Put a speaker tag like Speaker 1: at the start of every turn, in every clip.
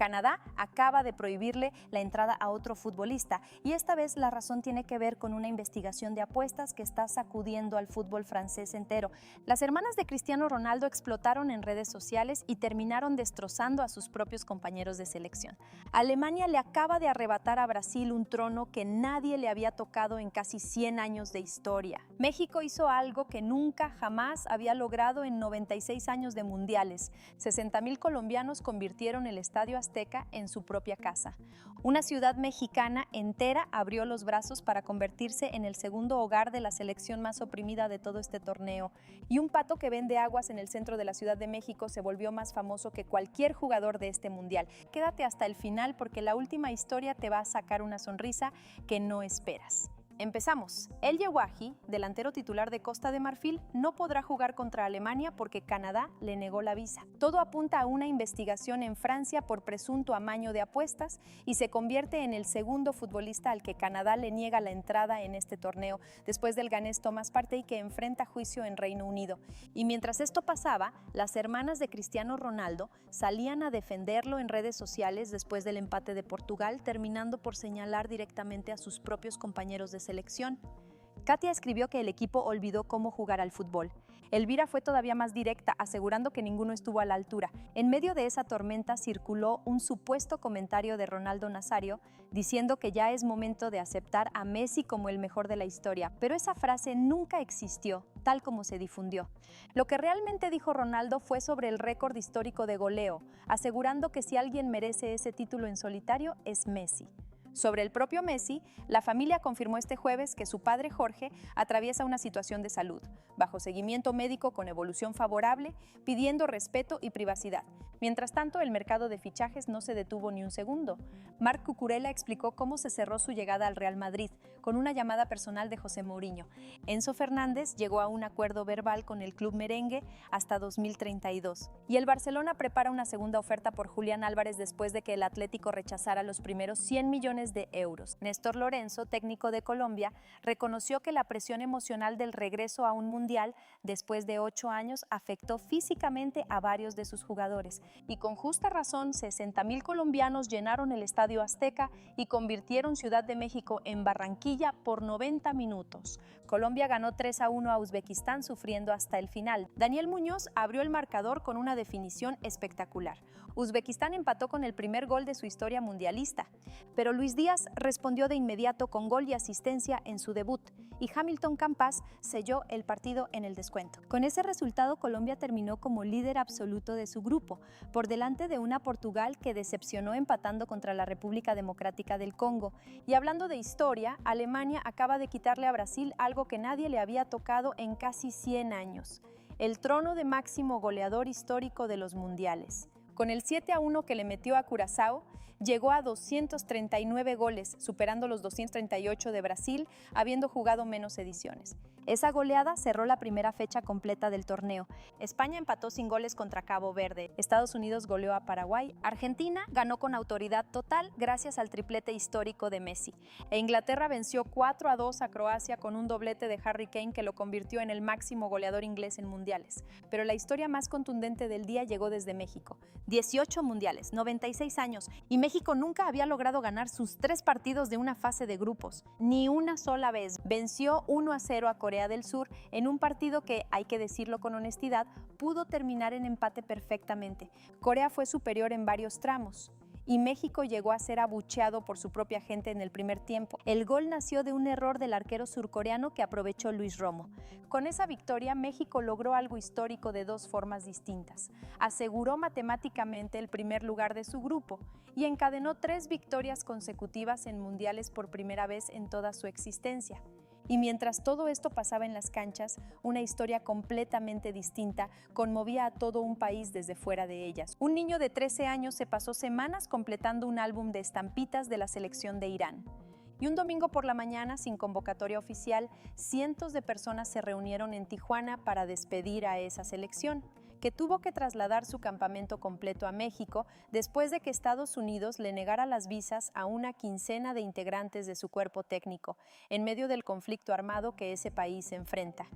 Speaker 1: Canadá acaba de prohibirle la entrada a otro futbolista y esta vez la razón tiene que ver con una investigación de apuestas que está sacudiendo al fútbol francés entero. Las hermanas de Cristiano Ronaldo explotaron en redes sociales y terminaron destrozando a sus propios compañeros de selección. Alemania le acaba de arrebatar a Brasil un trono que nadie le había tocado en casi 100 años de historia. México hizo algo que nunca jamás había logrado en 96 años de mundiales. 60,000 colombianos convirtieron el Estadio Azteca en su propia casa. Una ciudad mexicana entera abrió los brazos para convertirse en el segundo hogar de la selección más oprimida de todo este torneo. Y un pato que vende aguas en el centro de la Ciudad de México se volvió más famoso que cualquier jugador de este mundial. Quédate hasta el final porque la última historia te va a sacar una sonrisa que no esperas. Empezamos. El Yawahi, delantero titular de Costa de Marfil, no podrá jugar contra Alemania porque Canadá le negó la visa. Todo apunta a una investigación en Francia por presunto amaño de apuestas y se convierte en el segundo futbolista al que Canadá le niega la entrada en este torneo, después del ganés Thomas Partey, que enfrenta juicio en Reino Unido. Y mientras esto pasaba, las hermanas de Cristiano Ronaldo salían a defenderlo en redes sociales después del empate de Portugal, terminando por señalar directamente a sus propios compañeros de selección. Katia escribió que el equipo olvidó cómo jugar al fútbol. Elvira fue todavía más directa, asegurando que ninguno estuvo a la altura. En medio de esa tormenta circuló un supuesto comentario de Ronaldo Nazario diciendo que ya es momento de aceptar a Messi como el mejor de la historia, pero esa frase nunca existió, tal como se difundió. Lo que realmente dijo Ronaldo fue sobre el récord histórico de goleo, asegurando que si alguien merece ese título en solitario es Messi. Sobre el propio Messi, la familia confirmó este jueves que su padre Jorge atraviesa una situación de salud, bajo seguimiento médico con evolución favorable, pidiendo respeto y privacidad. Mientras tanto, el mercado de fichajes no se detuvo ni un segundo. Marc Cucurella explicó cómo se cerró su llegada al Real Madrid, con una llamada personal de José Mourinho. Enzo Fernández llegó a un acuerdo verbal con el club merengue hasta 2032. Y el Barcelona prepara una segunda oferta por Julián Álvarez después de que el Atlético rechazara los primeros 100 millones de euros. Néstor Lorenzo, técnico de Colombia, reconoció que la presión emocional del regreso a un mundial después de 8 años afectó físicamente a varios de sus jugadores. Y con justa razón, 60,000 colombianos llenaron el Estadio Azteca y convirtieron Ciudad de México en Barranquilla por 90 minutos. Colombia ganó 3-1 a Uzbekistán sufriendo hasta el final. Daniel Muñoz abrió el marcador con una definición espectacular. Uzbekistán empató con el primer gol de su historia mundialista, pero Luis Díaz respondió de inmediato con gol y asistencia en su debut, y Hamilton Campas selló el partido en el descuento. Con ese resultado, Colombia terminó como líder absoluto de su grupo, por delante de una Portugal que decepcionó empatando contra la República Democrática del Congo. Y hablando de historia, Alemania acaba de quitarle a Brasil algo que nadie le había tocado en casi 100 años, el trono de máximo goleador histórico de los mundiales. Con el 7-1 que le metió a Curazao, llegó a 239 goles, superando los 238 de Brasil, habiendo jugado menos ediciones. Esa goleada cerró la primera fecha completa del torneo. España empató sin goles contra Cabo Verde. Estados Unidos goleó a Paraguay. Argentina ganó con autoridad total gracias al triplete histórico de Messi. E Inglaterra venció 4-2 a Croacia con un doblete de Harry Kane que lo convirtió en el máximo goleador inglés en mundiales. Pero la historia más contundente del día llegó desde México. 18 mundiales, 96 años, y México nunca había logrado ganar sus 3 partidos de una fase de grupos. Ni una sola vez. Venció 1-0 a Corea del Sur en un partido que, hay que decirlo con honestidad, pudo terminar en empate perfectamente. Corea fue superior en varios tramos y México llegó a ser abucheado por su propia gente en el primer tiempo. El gol nació de un error del arquero surcoreano que aprovechó Luis Romo. Con esa victoria, México logró algo histórico de 2 formas distintas. Aseguró matemáticamente el primer lugar de su grupo y encadenó 3 victorias consecutivas en mundiales por primera vez en toda su existencia. Y mientras todo esto pasaba en las canchas, una historia completamente distinta conmovía a todo un país desde fuera de ellas. Un niño de 13 años se pasó semanas completando un álbum de estampitas de la selección de Irán. Y un domingo por la mañana, sin convocatoria oficial, cientos de personas se reunieron en Tijuana para despedir a esa selección, que tuvo que trasladar su campamento completo a México después de que Estados Unidos le negara las visas a una quincena de integrantes de su cuerpo técnico, en medio del conflicto armado que ese país enfrenta.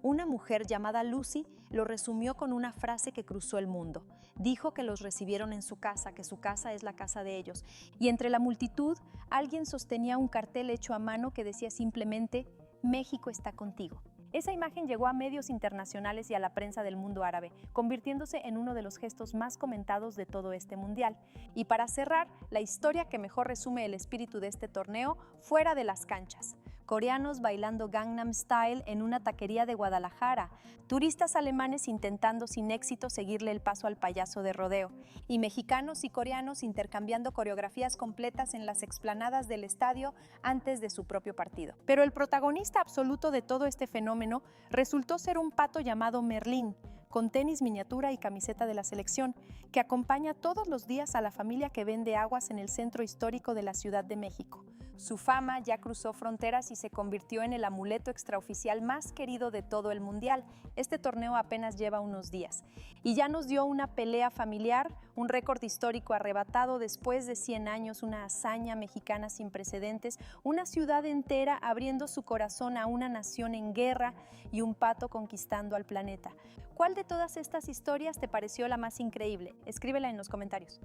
Speaker 1: Una mujer llamada Lucy lo resumió con una frase que cruzó el mundo. Dijo que los recibieron en su casa, que su casa es la casa de ellos. Y entre la multitud, alguien sostenía un cartel hecho a mano que decía simplemente: México está contigo. Esa imagen llegó a medios internacionales y a la prensa del mundo árabe, convirtiéndose en uno de los gestos más comentados de todo este mundial. Y para cerrar, la historia que mejor resume el espíritu de este torneo, fuera de las canchas. Coreanos bailando Gangnam Style en una taquería de Guadalajara, turistas alemanes intentando sin éxito seguirle el paso al payaso de rodeo, y mexicanos y coreanos intercambiando coreografías completas en las explanadas del estadio antes de su propio partido. Pero el protagonista absoluto de todo este fenómeno resultó ser un pato llamado Merlín, con tenis miniatura y camiseta de la selección, que acompaña todos los días a la familia que vende aguas en el centro histórico de la Ciudad de México. Su fama ya cruzó fronteras y se convirtió en el amuleto extraoficial más querido de todo el mundial. Este torneo apenas lleva unos días y ya nos dio una pelea familiar, un récord histórico arrebatado después de 100 años, una hazaña mexicana sin precedentes, una ciudad entera abriendo su corazón a una nación en guerra y un pato conquistando al planeta. ¿Cuál de todas estas historias te pareció la más increíble? Escríbela en los comentarios.